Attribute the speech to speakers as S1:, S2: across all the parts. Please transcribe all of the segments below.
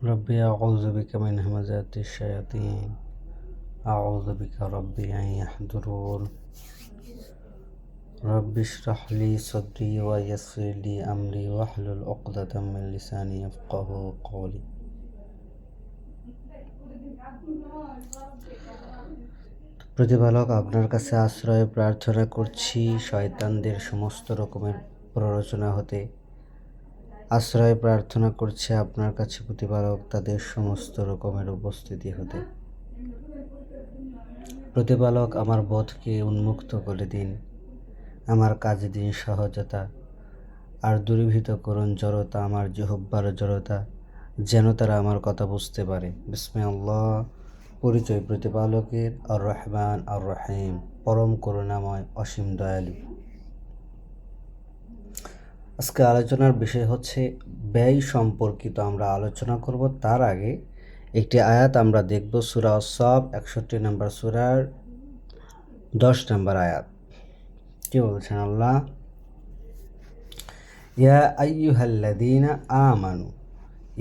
S1: ربي أعوذ بك من همزات الشياطين أعوذ بك ربي أن يحضرون رب اشرح لي صدري ويسر لي أمري واحلل عقدة من لساني يفقهوا قولي। প্রতিপালক, আপনার কাছে আশ্রয় প্রার্থনা করছি শয়তানদের সমস্ত রকমের প্ররোচনা হতে। আশ্রয় প্রার্থনা করছে আপনার কাছে প্রতিপালক তাদের সমস্ত রকমের উপস্থিতি হতে। প্রতিপালক, আমার বোধকে উন্মুক্ত করে দিন, আমার কাজে দিন সহজতা, আর দূরীভূত করুন জড়তা, আমার জিহ্বার জড়তা, যেন তারা আমার কথা বুঝতে পারে। বিসমিল্লাহ। পরিচয় প্রতিপালকের। আর রহমান আর রহিম, পরম করুণাময়, অসীম দয়ালু। আজকে আলোচনার বিষয় হচ্ছে ব্যয় সম্পর্কিত আমরা আলোচনা করব। তার আগে একটি আয়াত আমরা দেখব, সূরা আস-সাফ 61 নম্বর সূরার 10 নম্বর আয়াত। কি বলছেন আল্লাহ? ইয়া আইয়ুহাল্লাযীনা আমানু,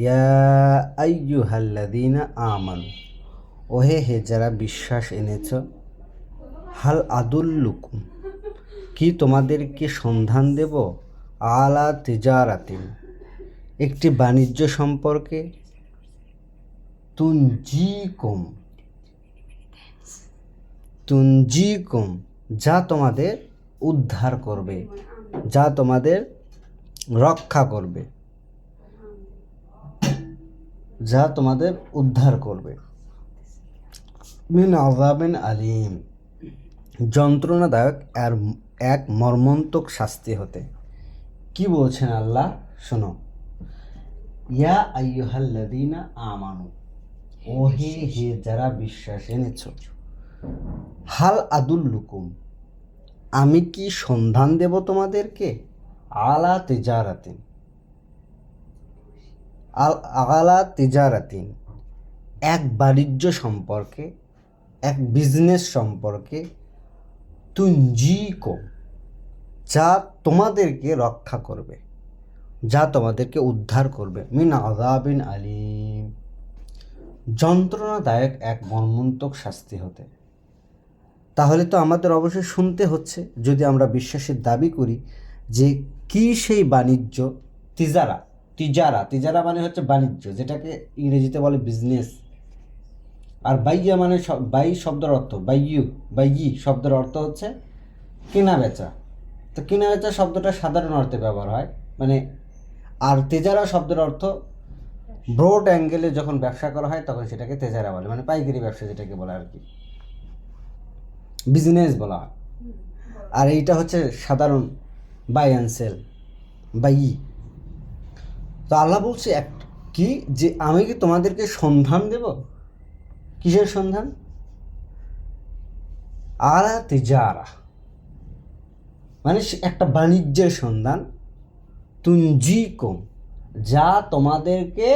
S1: ইয়া আইয়ুহাল্লাযীনা আমানু, ওহে হে যারা বিশ্বাস এনেছ, হাল আদুল্লুকুম, কি তোমাদেরকে সন্ধান দেব, আলা তিজারাতিন, একটি বাণিজ্য সম্পর্কে, তুনজিকুম, তুনজিকুম, যা তোমাদের উদ্ধার করবে, যা তোমাদের রক্ষা করবে, যা তোমাদের উদ্ধার করবে, মিন আযাবিন আলিম, যন্ত্রণাদায়ক আর এক মর্মন্তক শাস্তি হতে। কি বলছেন আল্লাহ? শোনো, ইয়া আইয়ুহাল্লাযীনা আমানু, ওহে হে যারা বিশ্বাস এনেছ, হাল আদুল্লুকুম, আমি কি সন্ধান দেব তোমাদেরকে, আলা তিজারাতিন, আলা তিজারাতিন, এক বাণিজ্য সম্পর্কে, এক বিজনেস সম্পর্কে, তুনজিকুম, যা তোমাদেরকে রক্ষা করবে, যা তোমাদেরকে উদ্ধার করবে, মিন আযাবিন আলিম, যন্ত্রণাদায়ক এক মর্মন্তক শাস্তি হতে। তাহলে তো আমাদের অবশ্যই শুনতে হচ্ছে, যদি আমরা বিশ্বাসের দাবি করি যে কি সেই বাণিজ্য, তিজারা, তিজারা, তিজারা মানে হচ্ছে বাণিজ্য, যেটাকে ইংরেজিতে বলে বিজনেস। আর বাইয়া মানে বাই শব্দের অর্থ, বাইয়ি শব্দের অর্থ হচ্ছে কেনা বেচা। তো কেনা বেচা শব্দটা সাধারণ অর্থে ব্যবহার হয়, মানে, আর তেজারা শব্দের অর্থ ব্রড অ্যাঙ্গেলে যখন ব্যবসা করা হয় তখন সেটাকে তেজারা বলে, মানে পাইকারি ব্যবসা যেটাকে বলে আর কি, বিজনেস বলা হয়। আর এইটা হচ্ছে সাধারণ বাই অ্যান্ড সেল, বাইয়ি। তো আল্লাহ বলছে কি, যে আমি কি তোমাদেরকে সন্ধান দেব? কিসের সন্ধান? আলা তিজারা, মানে একটা বাণিজ্যের সন্ধান, তুনজিকুম, যা তোমাদেরকে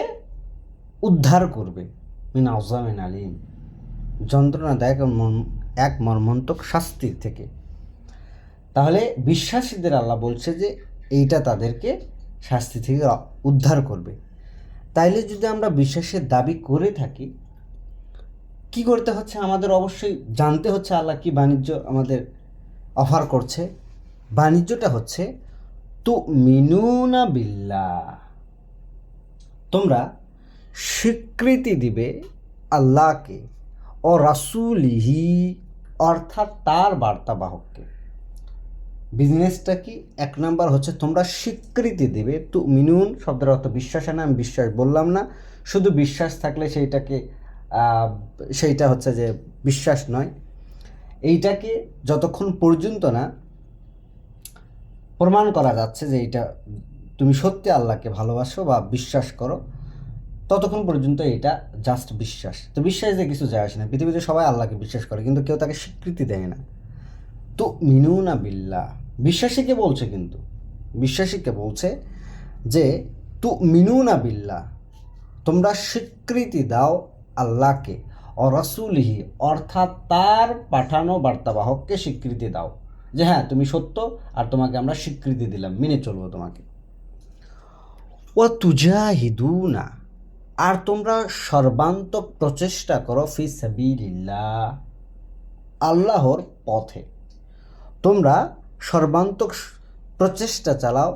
S1: উদ্ধার করবে, মিন আযাবিন আলিম, যন্ত্রণাদায়ক এক মর্মন্তক শাস্তির থেকে। তাহলে বিশ্বাসীদের আল্লাহ বলছে যে এইটা তাদেরকে শাস্তি থেকে উদ্ধার করবে। তাইলে যদি আমরা বিশ্বাসের দাবি করে থাকি, কি করতে হচ্ছে? আমাদের অবশ্যই জানতে হচ্ছে আল্লাহ কি বাণিজ্য আমাদের অফার করছে। বাণিজ্যটা হচ্ছে তুমিনুনা বিল্লাহ, তোমরা স্বীকৃতি দিবে আল্লাহকে, ও রাসূলিহি, অর্থাৎ তার বার্তাবাহককে। বিজনেসটা কি? এক নাম্বার হচ্ছে তোমরা স্বীকৃতি দেবে। তুমিনুন শব্দের অর্থ বিশ্বাস, না আমি বিশ্বাস বললাম না, শুধু বিশ্বাস থাকলে সেইটা হচ্ছে যে বিশ্বাস নয়। এইটাকে যতক্ষণ পর্যন্ত না প্রমাণ করা যাচ্ছে যে এইটা তুমি সত্যি আল্লাহকে ভালোবাসো বা বিশ্বাস করো, ততক্ষণ পর্যন্ত এটা জাস্ট বিশ্বাস। তো বিশ্বাস যে কিছু যায় আসে না, পৃথিবীতে সবাই আল্লাহকে বিশ্বাস করে কিন্তু কেউ তাকে স্বীকৃতি দেয় না। তো মিনুনা বিল্লাহ, বিশ্বাসীকে বলছে, কিন্তু বিশ্বাসীকে বলছে যে তু মিনুনা বিল্লাহ, তোমরা স্বীকৃতি দাও আল্লাহকে, ও রাসূলিহি, অর্থাৎ তার পাঠানো বার্তাবাহককে স্বীকৃতি দাও যে হ্যাঁ তুমি সত্য, আর তোমাকে আমরা স্বীকৃতি দিলাম, মেনে চলবো তোমাকে। ও তুজাহিদুনা, আর তোমরা সর্বান্তক প্রচেষ্টা করো ফি সাবিলিল্লাহ, আল্লাহর পথে। তোমরা সর্বান্তক প্রচেষ্টা চালাও,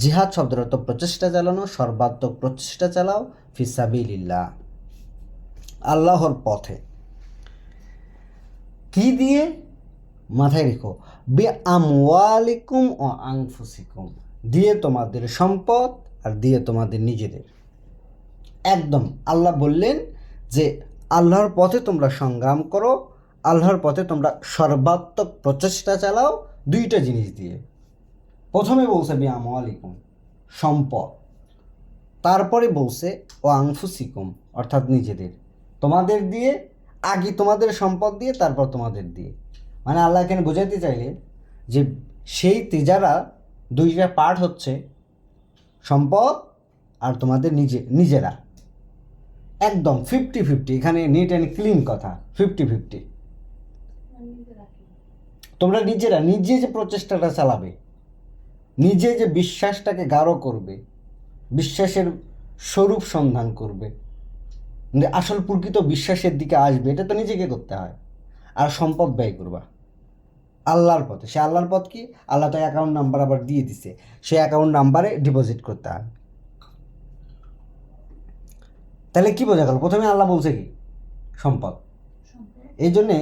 S1: জিহাদ শব্দের অর্থ প্রচেষ্টা চালানো, সর্বাত্মক প্রচেষ্টা চালাও ফি সাবিলিল্লাহ, আল্লাহর পথে। কি দিয়ে? মাথায় রেখো, বি আমওয়ালিকুম ও আনফুসিকুম, দিয়ে তোমাদের সম্পদ আর দিয়ে তোমাদের নিজেদের। একদম আল্লাহ বললেন যে আল্লাহর পথে তোমরা সংগ্রাম করো, আল্লাহর পথে তোমরা সর্বাত্মক প্রচেষ্টা চালাও দুইটা জিনিস দিয়ে। প্রথমে বলছে বি আমওয়ালিকুম, সম্পদ, তারপরে বলছে ও আনফুসিকুম, অর্থাৎ নিজেদের, তোমাদের দিয়ে, আগে তোমাদের সম্পদ দিয়ে তারপর তোমাদের দিয়ে। মানে আল্লাহ এখানে বোঝাতে চাইলেন যে সেই তিজারা দুইটা পার্ট হচ্ছে সম্পদ আর তোমাদের নিজেরা। একদম 50-50, এখানে নিট অ্যান্ড ক্লিন কথা, 50-50। তোমরা নিজেরা নিজে যে প্রচেষ্টাটা চালাবে, নিজে যে বিশ্বাসটাকে গাঢ় করবে, বিশ্বাসের স্বরূপ সন্ধান করবে, আসল প্রকৃত বিশ্বাসের দিকে আসবে, এটা তো নিজেকে করতে হয়। আর সম্পদ ব্যয় করবা আল্লাহর পথে। সে আল্লাহর পথ কি? আল্লাহ তো অ্যাকাউন্ট নাম্বার আবার দিয়ে দিছে, সে অ্যাকাউন্ট নাম্বারে ডিপোজিট করতে হয়। তাহলে কি বোঝা গেল? প্রথমে আল্লাহ বলছে কি? সম্পদ। এই জন্যে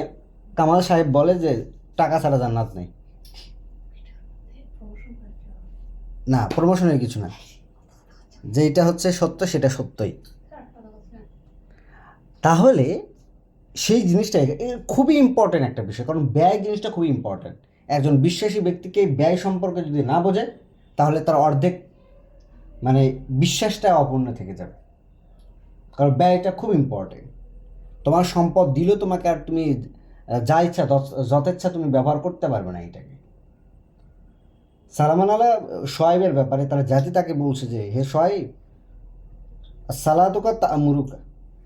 S1: কামাল সাহেব বলে যে টাকা ছাড়া জান্নাত নেই। না, প্রমোশনের কিছু না, যেটা হচ্ছে সত্য সেটা সত্যই। তাহলে সেই জিনিসটা খুবই ইম্পর্ট্যান্ট একটা বিষয়, কারণ ব্যয় জিনিসটা খুবই ইম্পর্ট্যান্ট। একজন বিশ্বাসী ব্যক্তিকে ব্যয় সম্পর্কে যদি না বোঝে, তাহলে তার অর্ধেক মানে বিশ্বাসটা অপূর্ণ থেকে যাবে। কারণ ব্যয়টা খুব ইম্পর্টেন্ট। তোমার সম্পদ দিলেও তোমাকে আর তুমি যা ইচ্ছা যথেচ্ছা তুমি ব্যবহার করতে পারবে না এটাকে। সালামান আলা শোয়েবের ব্যাপারে তারা জাতি তাকে বলছে যে হে শোয়েব, সালাতুকা তা'মুরুকা,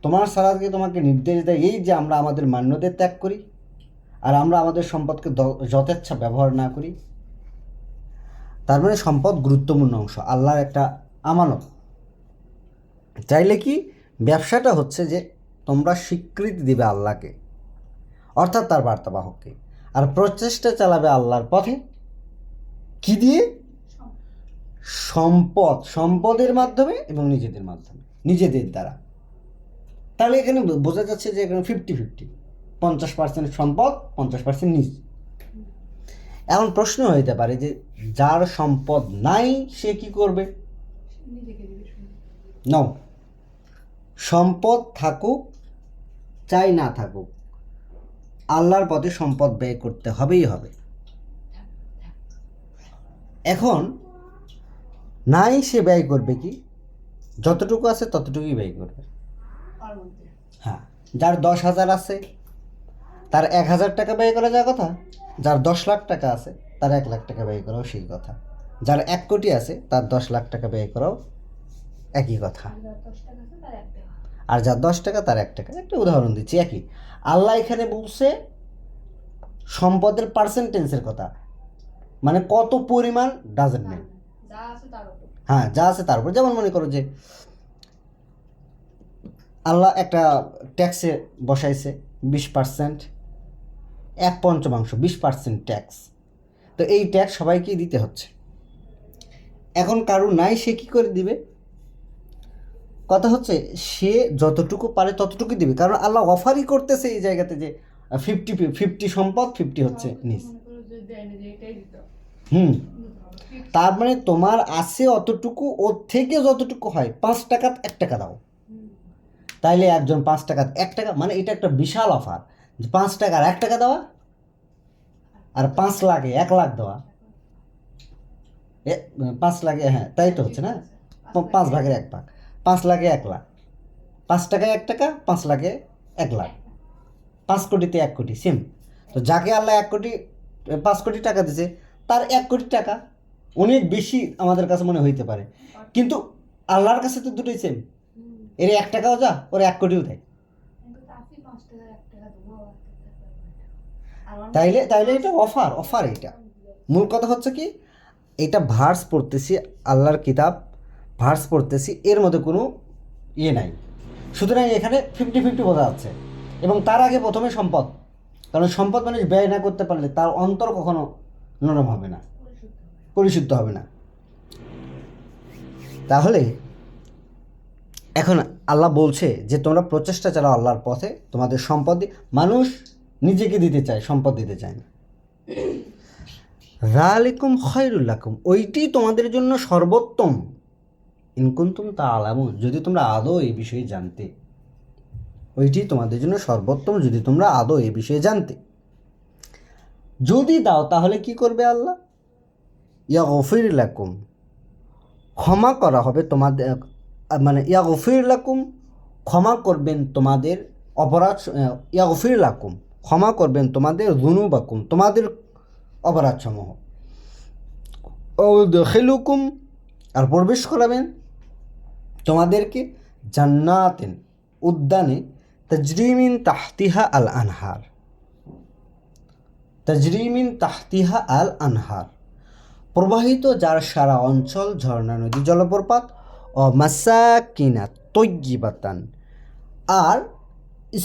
S1: তোমার সালাদকে তোমাকে নির্দেশ দেয় এই যে আমরা আমাদের মান্যদের ত্যাগ করি আর আমরা আমাদের সম্পদকে যথেচ্ছা ব্যবহার না করি। তার মানে সম্পদ গুরুত্বপূর্ণ অংশ, আল্লাহর একটা আমানত। চাইলে কি ব্যবসাটা হচ্ছে যে তোমরা স্বীকৃতি দিবে আল্লাহকে, অর্থাৎ তার বার্তাবাহককে, আর প্রচেষ্টা চালাবে আল্লাহর পথে। কি দিয়ে? সম্পদের মাধ্যমে এবং নিজেদের মাধ্যমে, নিজেদের দ্বারা। তাহলে এখানে বোঝা যাচ্ছে যে এখানে 50-50, 50% সম্পদ, 50% নিজ। এখন প্রশ্ন হইতে পারে যে যার সম্পদ নাই সে কি করবে? নাও, সম্পদ থাকুক চাই না থাকুক, আল্লাহর পথে সম্পদ ব্যয় করতে হবেই হবে। এখন নাই সে ব্যয় করবে কি? যতটুকু আছে ততটুকুই ব্যয় করবে। হ্যাঁ, যার 10,000 আছে তার 1,000 টাকা ব্যয় করা যায় কথা, যার 10 লাখ টাকা আছে তার 1 লাখ টাকা ব্যয় করাও সেই কথা, যার 1 কোটি আছে তার 10 লাখ টাকা ব্যয় করাও একই কথা, আর যার 10 টাকা তার 1 টাকা। একটা উদাহরণ দিচ্ছি, একই। আল্লাহ এখানে বলছে সম্পদের পার্সেন্টেজের কথা, মানে কত পরিমাণ ডাজেন্ট মিন, হ্যাঁ যা আছে তার উপর। যেমন মনে করো যে আল্লাহ একটা ট্যাক্সে বসাইছে 20%, 1/5, 20% ট্যাক্স। তো এই ট্যাক্স সবাইকেই দিতে হচ্ছে। এখন কারো নাই, সে কি করে দিবে? কথা হচ্ছে সে যতটুকু পারে ততটুকু দিবে, কারণ আল্লাহ অফারই করতেছে এই জায়গাতে যে 50-50 সম্পদ, 50 হচ্ছে নিজ। তার মানে তোমার আছে অতটুকু, ওর থেকে যতটুকু হয় 5 টাকা 1 টাকা দাও। তাইলে একজন 5 টাকা 1 টাকা, মানে এটা একটা বিশাল অফার যে 5 টাকার 1 টাকা দেওয়া আর 5 লাখে 1 লাখ দেওয়া। 5 লাখে, হ্যাঁ তাই তো হচ্ছে না, 5 ভাগের 1 ভাগ, 5 লাখে 1 লাখ, 5 টাকায় 1 টাকা, 5 লাখে 1 লাখ, 5 কোটিতে 1 কোটি, সেম। তো যাকে আল্লাহ 1 কোটি 5 কোটি টাকা দিয়েছে তার 1 কোটি টাকা অনেক বেশি আমাদের কাছে মনে হইতে পারে, কিন্তু আল্লাহর কাছে তো দুটোই সেম। এর 1 টাকাও যা, ওর 1 কোটিও দেয়। তাইলে এটা অফার। এটা মূল কথা হচ্ছে কি, এটা ভার্স পড়তেছি, আল্লাহর কিতাব ভার্স পড়তেছি, এর মধ্যে কোনো ইয়ে নাই। সুতরাং এখানে 50-50 বোঝা যাচ্ছে। এবং তার আগে প্রথমে সম্পদ, কারণ সম্পদ মানুষ ব্যয় না করতে পারলে তার অন্তর কখনো নরম হবে না, পরিশুদ্ধ হবে না। তাহলে এখন আল্লাহ বলছে যে তোমরা প্রচেষ্টা চালাও আল্লাহর পথে, তোমাদের সম্পদ মানুষ নিজেকে দিতে চায়, সম্পদ দিতে চায় না। যালিকুম খায়রুল লাকুম, ওইটি তোমাদের জন্য সর্বোত্তম। ইন কুনতুম তা'লামুন, যদি তোমরা আদৌ এই বিষয়ে জানতে, ওইটি তোমাদের জন্য সর্বোত্তম যদি তোমরা আদৌ এই বিষয়ে জানতে। যদি দাও তাহলে কি করবে আল্লাহ? ইয়াগফির লাকুম, ক্ষমা করা হবে তোমাদের, মানে ইয়াগফির লাকুম, ক্ষমা করবেন তোমাদের অপরাধ, ইয়াগফির লাকুম, ক্ষমা করবেন তোমাদের যুনুবাকুম, তোমাদের অপরাধসমূহ। ওয়াদখিলুকুম, আর প্রবেশ করাবেন তোমাদেরকে জান্নাতিন, উদ্যানে, তাজরি মিন তাহতিহা আল আনহার, তাজরি মিন তাহতিহা আল আনহার, প্রবাহিত যার সারা অঞ্চল ঝর্ণা, নদী, জলপ্রপাত, ও মাসাকিনা তয়্যিবাতান, আর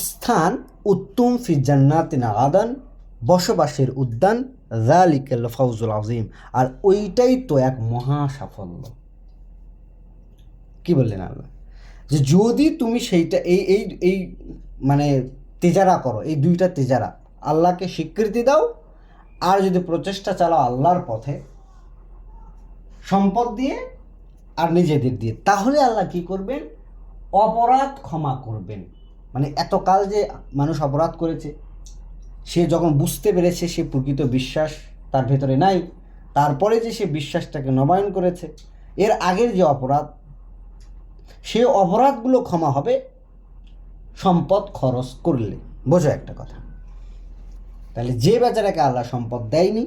S1: স্থান উত্তম, ফি জান্নাতিন আদান, বসবাসের উদ্যান, যালিকাল ফাউজুল আযীম, আর ওইটাই তো এক মহা সাফল্য। কি বললেন আল্লাহ? যে যদি তুমি সেইটা এই এই এই মানে তেজারা করো, এই দুইটা তেজারা, আল্লাহকে স্বীকৃতি দাও আর যদি প্রচেষ্টা চালাও আল্লাহর পথে সম্পদ দিয়ে আর নিজেদের দিয়ে, তাহলে আল্লাহ কি করবেন? অপরাধ ক্ষমা করবেন। মানে এতকাল যে মানুষ অপরাধ করেছে, সে যখন বুঝতে পেরেছে সে প্রকৃত বিশ্বাস তার ভেতরে নাই, তারপরে যে সে বিশ্বাসটাকে নবায়ন করেছে, এর আগের যে অপরাধ, সে অপরাধগুলো ক্ষমা হবে সম্পদ খরচ করলে। বোঝো একটা কথা, তাহলে যে বেচারাকে আল্লাহ সম্পদ দেয়নি,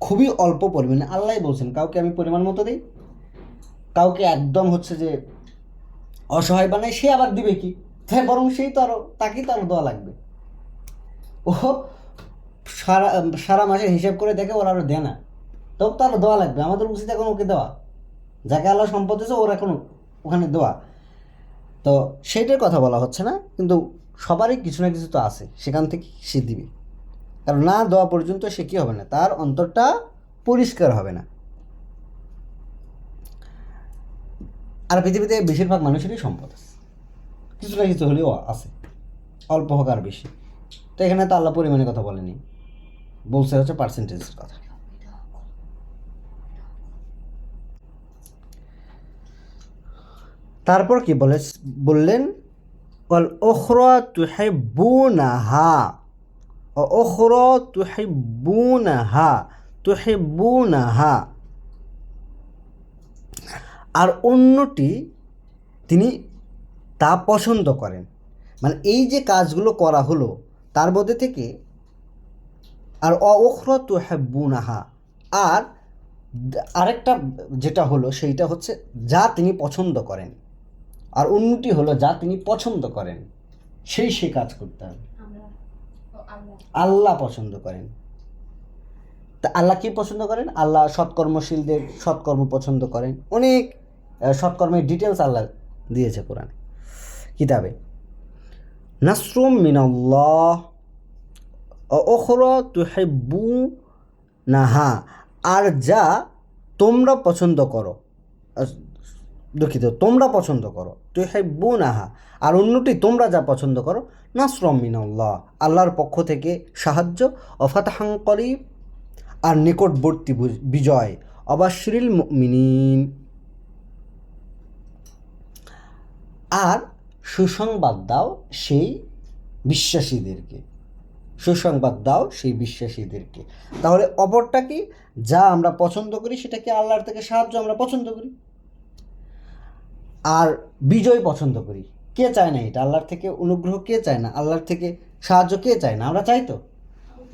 S1: খুবই অল্প পরিমাণে, আল্লাহ বলছেন কাউকে আমি পরিমাণ মতো দিই, কাউকে একদম হচ্ছে যে অসহায় বানাই, সে আবার দিবে কি? হ্যাঁ, বরং সেই তো আরও, তাকেই তো আরও দেওয়া লাগবে। ও সারা সারা মাসের হিসাব করে দেখে ওরা আরও দেয় না, তবে তো আরও দেওয়া লাগবে। আমাদের উচিত এখন ওকে দেওয়া, যাকে আল্লাহ সম্পদ দিয়েছে ওর এখন ওখানে দেওয়া। তো সেইটার কথা বলা হচ্ছে না, কিন্তু সবারই কিছু না কিছু তো আছে, সেখান থেকে সে দিবে। কারণ না দেওয়া পর্যন্ত সে কী হবে না, তার অন্তরটা পরিষ্কার হবে না। আর পৃথিবীতে বেশিরভাগ মানুষেরই সম্পদ আছে, কিছু না কিছু হলেও আছে, অল্প হোক আর বেশি। তো এখানে তো আল্লাহ পরিমাণের কথা বলেনি, বলছে হচ্ছে পার্সেন্টেজের কথা। তারপর কি বললেন? ওয়াল উখরা তুহিব্বুনাহা, উখরা তুহিব্বুনাহা, তুহিব্বুনাহা, আর অন্যটি তিনি তা পছন্দ করেন। মানে এই যে কাজগুলো করা হলো তার মধ্যে থেকে, আর উখরা তুহিব্বুনাহা, আর আরেকটা যেটা হলো সেইটা হচ্ছে যা তিনি পছন্দ করেন, আর অন্যটি হলো যা তিনি পছন্দ করেন, সে কাজ করতে হবে। আল্লাহ পছন্দ করেন। তা আল্লাহ কি পছন্দ করেন? আল্লাহ সৎকর্মশীলদের সৎকর্ম পছন্দ করেন। অনেক সৎকর্মের ডিটেলস আল্লাহ দিয়েছে কোরআনে, কিতাবে। নাসরুম মিনাল্লাহ ওয়া উখরা তুহিব্বুনাহা, আর যা তোমরা পছন্দ করো, দুঃখিত, তোমরা পছন্দ করো, তুহিব্বুনাহা, আর অন্যটি তোমরা যা পছন্দ করো, নাসরুম মিনাল্লাহ, আল্লাহর পক্ষ থেকে সাহায্য, ওয়া ফাতহান করিব, আর নিকটবর্তী বিজয়, অবাশশিরিল মুমিনিন, আর সুসংবাদ দাও সেই বিশ্বাসীদেরকে, সুসংবাদ দাও সেই বিশ্বাসীদেরকে। তাহলে অপরটা কি? যা আমরা পছন্দ করি সেটাকে আল্লাহর থেকে সাহায্য আমরা পছন্দ করি, আর বিজয় পছন্দ করি। কে চায় না এটা? আল্লাহর থেকে অনুগ্রহ কে চায় না? আল্লাহর থেকে সাহায্য কে চায় না? আমরা চাই তো।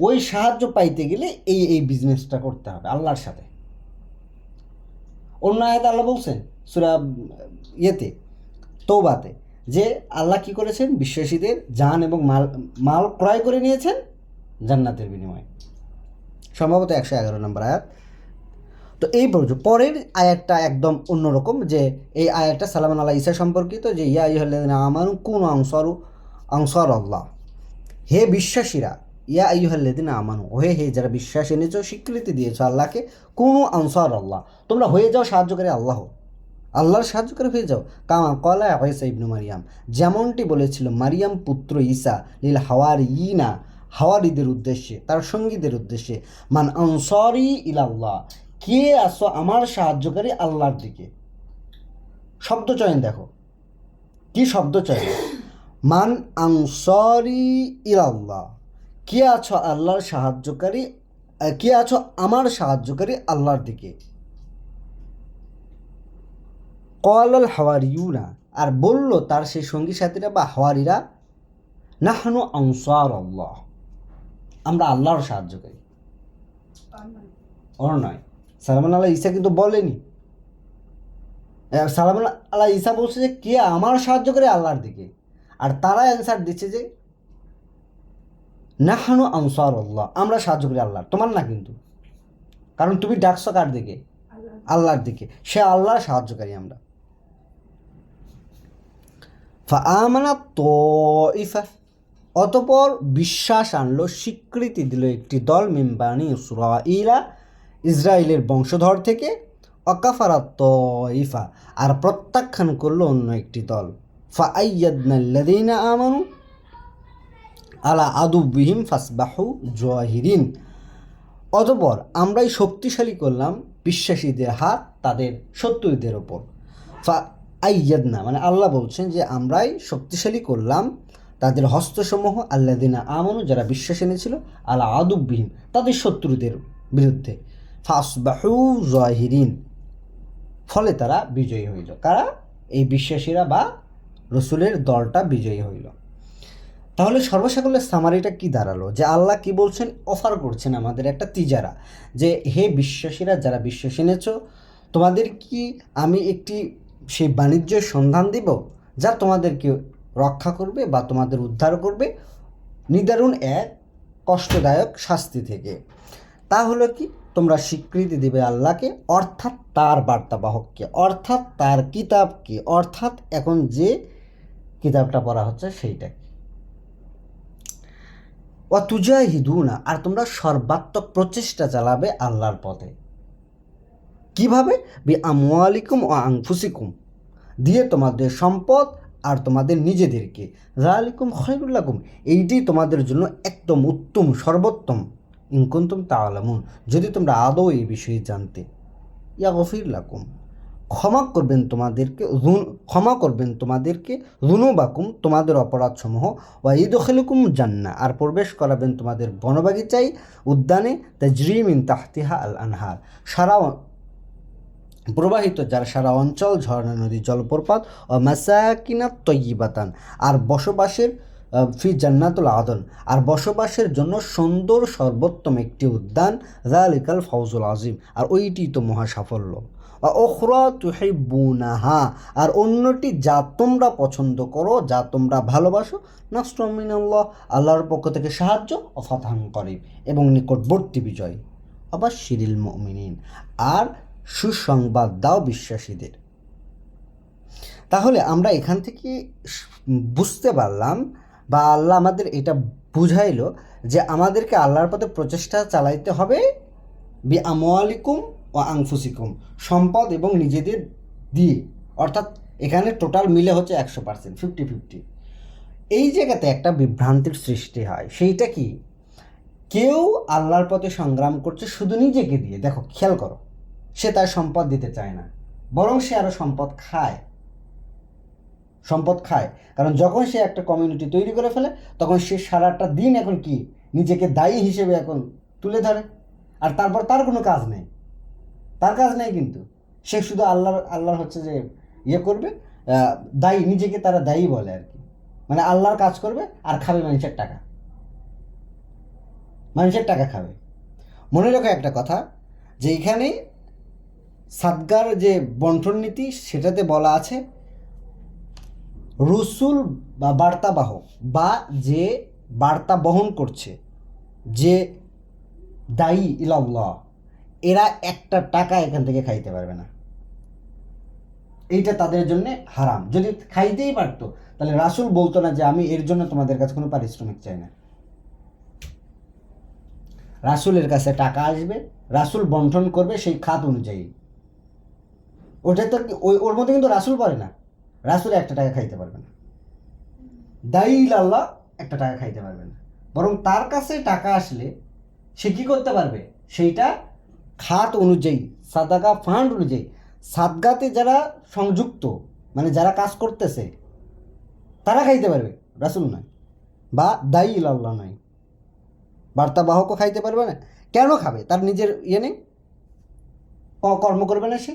S1: ওই সাহায্য পাইতে গেলে এই বিজনেসটা করতে হবে আল্লাহর সাথে। অন্য আয়াতে আল্লাহ বলছেন সূরা ইয়েতে, তৌবাতে, যে আল্লাহ কি করেছেন? বিশ্বাসীদের জান এবং মাল ক্রয় করে নিয়েছেন জান্নাতের বিনিময়ে, সম্ভবত 111 নম্বর আয়াত। তো তো এই পরের আয়াতটা একদম অন্যরকম, যে এই আয়াতটা সালামান আল্লাহ ঈসা সম্পর্কিত, যে ইয়া আইয়ুহাল্লাযীনা আমানু কুনু আনসার আল্লাহ, হে বিশ্বাসীরা, ইয়া আইয়ুহাল্লাযীনা আমানু, হে যারা বিশ্বাস এনেছো, স্বীকৃতি দিয়েছো আল্লাহকে, কুনু আনসার আল্লাহ, তোমরা হয়ে যাও সাহায্যকারী আল্লাহর সাহায্যকারী হয়ে যাও। কামা ক্বালা ঈসা ইবনু মারিয়াম, যেমনটি বলেছিল মারিয়াম পুত্র ঈসা লিল হাওয়ারিয়িনা, হাওয়ারিদের উদ্দেশ্যে, তার সঙ্গীদের উদ্দেশ্যে, মান আনসারি ইলাল্লাহ, কে আসো আমার সাহায্যকারী আল্লাহর দিকে। শব্দ চয়ন দেখো, কি শব্দ চয়ন, মান আনসারি ইলাল্লাহ, কে আছো আল্লাহর সাহায্যকারী, কে আছো আমার সাহায্যকারী আল্লাহর দিকে। ক্বালাল হাওয়ারিয়ুনা, আর বলল তার সেই সঙ্গী সাথীরা বা হাওয়ারিরা, নাহনু আনসার আল্লাহ, আমরা আল্লাহর সাহায্যকারী। ওর নয়, সালামান আল্লাহ ঈসা কিন্তু বলেনি, সালামান আল্লাহ ঈসা বলছে যে কে আমার সাহায্য করে আল্লাহর দিকে, আর তারা অ্যান্সার দিচ্ছে যে নাহনু আনসার আল্লাহ, আমরা সাহায্য করি আল্লাহর, তোমার না কিন্তু, কারণ তুমি ডাকছো কার দিকে, আল্লাহর দিকে, সে আল্লাহর সাহায্যকারী আমরা। ফাআমানা তাইফা, অতপর বিশ্বাস আনলো, স্বীকৃতি দিল একটি দল, মিন বানি ইসরাঈলা, ইসরায়েলের বংশধর থেকে, অকাফারা তাইফা, আর প্রত্যাখ্যান করলো অন্য একটি দল। ফাআইয়াদনাল্লাযীনা আমানু আলা আদুবিহিম ফাসবাহু জাহিরিন, অতপর আমরাই শক্তিশালী করলাম বিশ্বাসীদের হাত তাদের শত্রুদের ওপর। ফাআইয়াদনা মানে আল্লাহ বলছেন যে আমরাই শক্তিশালী করলাম তাদের হস্তসমূহ, আল্লাযীনা আমানু, যারা বিশ্বাস এনেছিল, আলা আদুবিহিম, তাদের শত্রুদের বিরুদ্ধে, ফাসবাহু জাহিরিন, ফলে তারা বিজয়ী হইল। কারা? এই বিশ্বাসীরা বা রসুলের দলটা বিজয়ী হইল। তাহলে সর্বসাকল্যের সামারিটা কি দাঁড়ালো, যে আল্লাহ কি বলছেন, অফার করছেন আমাদের একটা তিজারা, যে হে বিশ্বাসীরা, যারা বিশ্বাস এনেছ, তোমাদের কি আমি একটি সেই বাণিজ্যের সন্ধান দিব যা তোমাদেরকে রক্ষা করবে বা তোমাদের উদ্ধার করবে নিদারুণ এক কষ্টদায়ক শাস্তি থেকে। তা হলো কি, তোমরা স্বীকৃতি দিবে আল্লাহকে, অর্থাৎ তার বার্তাবাহককে, অর্থাৎ তার কিতাবকে, অর্থাৎ এখন যে কিতাবটা পড়া হচ্ছে সেইটাকে। ওয়া তুজাহিদুনা, আর তোমরা সর্বাত্মক প্রচেষ্টা চালাবে আল্লাহর পথে। কিভাবে? বি আমওয়ালিকুম ও আনফুসিকুম, দিয়ে তোমাদের সম্পদ আর তোমাদের নিজেদেরকে, যালিকুম খায়রুল লাকুম, এইটাই তোমাদের জন্য একদম উত্তম, সর্বোত্তম, ইন কুনতুম তা'লামুন, যদি তোমরা আদৌ এই বিষয়ে জানতে। ইয়াগফির লাকুম, ক্ষমা করবেন তোমাদেরকে, যুনুবাকুম, তোমাদের অপরাধসমূহ, ওয়া ইদখিলুকুম জান্নাহ, আর প্রবেশ করাবেন তোমাদের বনবাগিচায়, উদ্যানে, তাজরি মিন তাহতিহা আল আনহার, সারা প্রবাহিত যার সারা অঞ্চল, ঝর্ণা, নদী, জলপ্রপাত, ও মাসাকিনাত তয়্যিবাতান, আর বসবাসের ফি জান্নাতুল আদন, আর বসবাসের জন্য সুন্দর সর্বোত্তম একটি উদ্যান, যালিকাল ফাউজুল আজিম, আর ওইটি তো মহা সাফল্য। উখরা তুহিব্বুনাহা, আর অন্যটি যা তোমরা পছন্দ করো, যা তোমরা ভালোবাসো, নাসরুম মিনাল্লাহ, আল্লাহর পক্ষ থেকে সাহায্য, ও ফাতহুন করিব, এবং নিকটবর্তী বিজয়। অবাশশিরিল মুমিনিন, আর সুসংবাদ দাও বিশ্বাসীদের। তাহলে আমরা এখান থেকে বুঝতে পারলাম, বা আল্লাহ আমাদের এটা বুঝাইলো, যে আমাদেরকে আল্লাহর পথে প্রচেষ্টা চালাইতে হবে, বি আমওয়ালিকুম ও আনফুসিকুম, সম্পদ এবং নিজেদের দিয়ে, অর্থাৎ এখানে টোটাল মিলে হচ্ছে 100%, 50-50। এই জায়গাতে একটা বিভ্রান্তির সৃষ্টি হয়, সেইটা কি, কেউ আল্লাহর পথে সংগ্রাম করছে শুধু নিজেকে দিয়ে, দেখো খেয়াল করো, সে তার সম্পদ দিতে চায় না, বরং সে আরও সম্পদ খায়, কারণ যখন সে একটা কমিউনিটি তৈরি করে ফেলে, তখন সে সারাটা দিন এখন কি নিজেকে দায়ী হিসেবে এখন তুলে ধরে, আর তারপর তার কোনো কাজ নেই, কিন্তু সে শুধু আল্লাহর হচ্ছে যে ইয়ে করবে, দায়ী, নিজেকে তারা দায়ী বলে আর কি, মানে আল্লাহর কাজ করবে আর খাবে মানুষের টাকা খাবে। মনে রাখো একটা কথা, যে এখানে সাদগার যে বন্টন নীতি, সেটাতে বলা আছে রসুল বা বার্তাবাহক, বা যে বার্তা বহন করছে, যে দায়ী ইলাল্লাহ, এরা একটা টাকা এখান থেকে খাইতে পারবে না। এইটা তাদের জন্য হারাম। যদি খাইতেই পারতো তাহলে রাসূল বলতো না যে আমি এর জন্য তোমাদের কাছে কোনো পারিশ্রমিক চাই না। রাসূলের কাছে টাকা আসবে, রাসূল বন্টন করবে সেই খাত অনুযায়ী। ওটা তো ওর মধ্যে কিন্তু রাসূল পড়ে না। রাসূল একটা টাকা খাইতে পারবে না, দায়ী আল্লাহ একটা টাকা খাইতে পারবে না। বরং তার কাছে টাকা আসলে সে কী করতে পারবে, সেইটা খাত অনুযায়ী, সাদাকা ফান্ড অনুযায়ী, সাদগাতে যারা সংযুক্ত, মানে যারা কাজ করতেছে তারা খাইতে পারবে, রাসূল নয়, বা দায়ী আল্লাহ নয়। বার্তাবাহকও খাইতে পারবে না। কেন খাবে? তার নিজের ইয়ে নেই, কর্ম করবে না সে।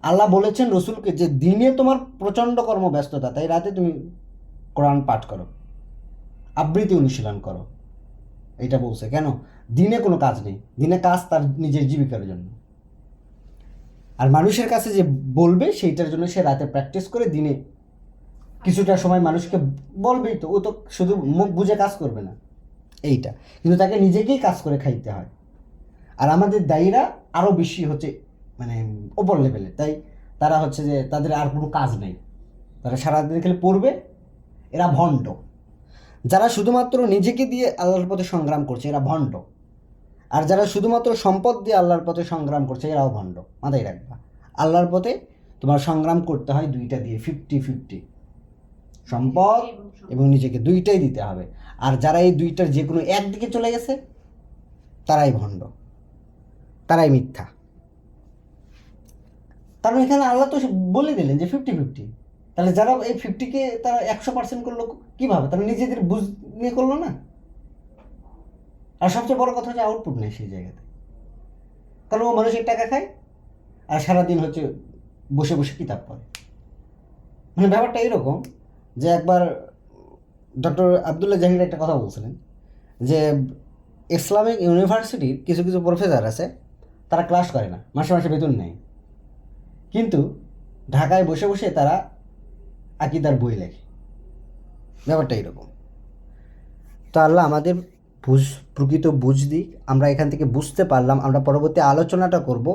S1: আল্লাহ বলেছেন রসুলকে যে দিনে তোমার প্রচণ্ড কর্মব্যস্ততা, তাই রাতে তুমি কোরআন পাঠ করো, আবৃত্তি অনুশীলন করো। এইটা বলছে কেন? দিনে কোনো কাজ নেই, দিনে কাজ তার নিজের জীবিকার জন্য। আর মানুষের কাছে যে বলবে সেইটার জন্য সে রাতে প্র্যাকটিস করে দিনে কিছুটা সময় মানুষকে বলবেই। তো ও তো শুধু মুখ বুঝে কাজ করবে না, এইটা কিন্তু তাকে নিজেকেই কাজ করে খাইতে হয়। আর আমাদের দায়ীরা আরও বেশি হচ্ছে মানে ওপর লেভেলে, তাই তারা হচ্ছে যে তাদের আর কোনো কাজ নেই, তারা সারাদিন খেলে পড়বে। এরা ভণ্ড। যারা শুধুমাত্র নিজেকে দিয়ে আল্লাহর পথে সংগ্রাম করছে এরা ভণ্ড। আর যারা শুধুমাত্র সম্পদ দিয়ে আল্লাহর পথে সংগ্রাম করছে এরাও ভণ্ড। মাথায় রাখবা, আল্লাহর পথে তোমার সংগ্রাম করতে হয় দুইটা দিয়ে, 50-50, সম্পদ এবং নিজেকে, দুইটাই দিতে হবে। আর যারা এই দুইটার যে কোনো একদিকে চলে গেছে তারাই ভণ্ড, তারাই মিথ্যা। কারণ এখানে আল্লাহ তো বলে দিলেন যে 50-50। তাহলে যারা এই 50কে তারা 100% করলো কীভাবে? তারা নিজেদের বুঝ নিয়ে করলো না। আর সবচেয়ে বড় কথা হচ্ছে আউটপুট নেই সেই জায়গাতে। কারণ ও মানুষের টাকা খায় আর সারাদিন হচ্ছে বসে বসে কিতাব পড়ে। মানে ব্যাপারটা এরকম যে একবার ডক্টর আবদুল্লাহ জাহির একটা কথা বলছিলেন যে ইসলামিক ইউনিভার্সিটির কিছু কিছু প্রফেসর আছে, তারা ক্লাস করে না, মাসে মাসে বেতন নেয়, কিন্তু ঢাকায় বসে বসে তারা আকিদার বই লেখে। ব্যাপারটা এরকম। তো আল্লাহ আমাদের প্রকৃত বুঝ দিক। আমরা এখান থেকে বুঝতে পারলাম। আমরা পরবর্তী আলোচনাটা করব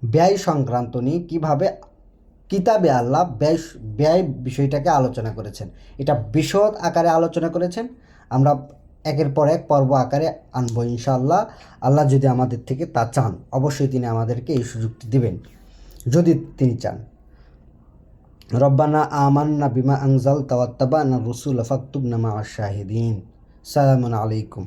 S1: ব্যয় সংক্রান্ত নিয়ে, কীভাবে কিতাবে আল্লাহ ব্যয় বিষয়টাকে আলোচনা করেছেন। এটা বিশদ আকারে আলোচনা করেছেন। আমরা একের পর এক পর্ব আকারে আনবো ইনশাআল্লাহ। আল্লাহ যদি আমাদের থেকে তা চান, অবশ্যই তিনি আমাদেরকে এই সুযোগটি দিবেন যদি তিনি চান। রব্বানা আমান্না বিমা আনজালতা ওয়াত্তাবা'না রাসূলা ফাকতুবনা মা'আশ শাহিদিন। সালামুন আলাইকুম।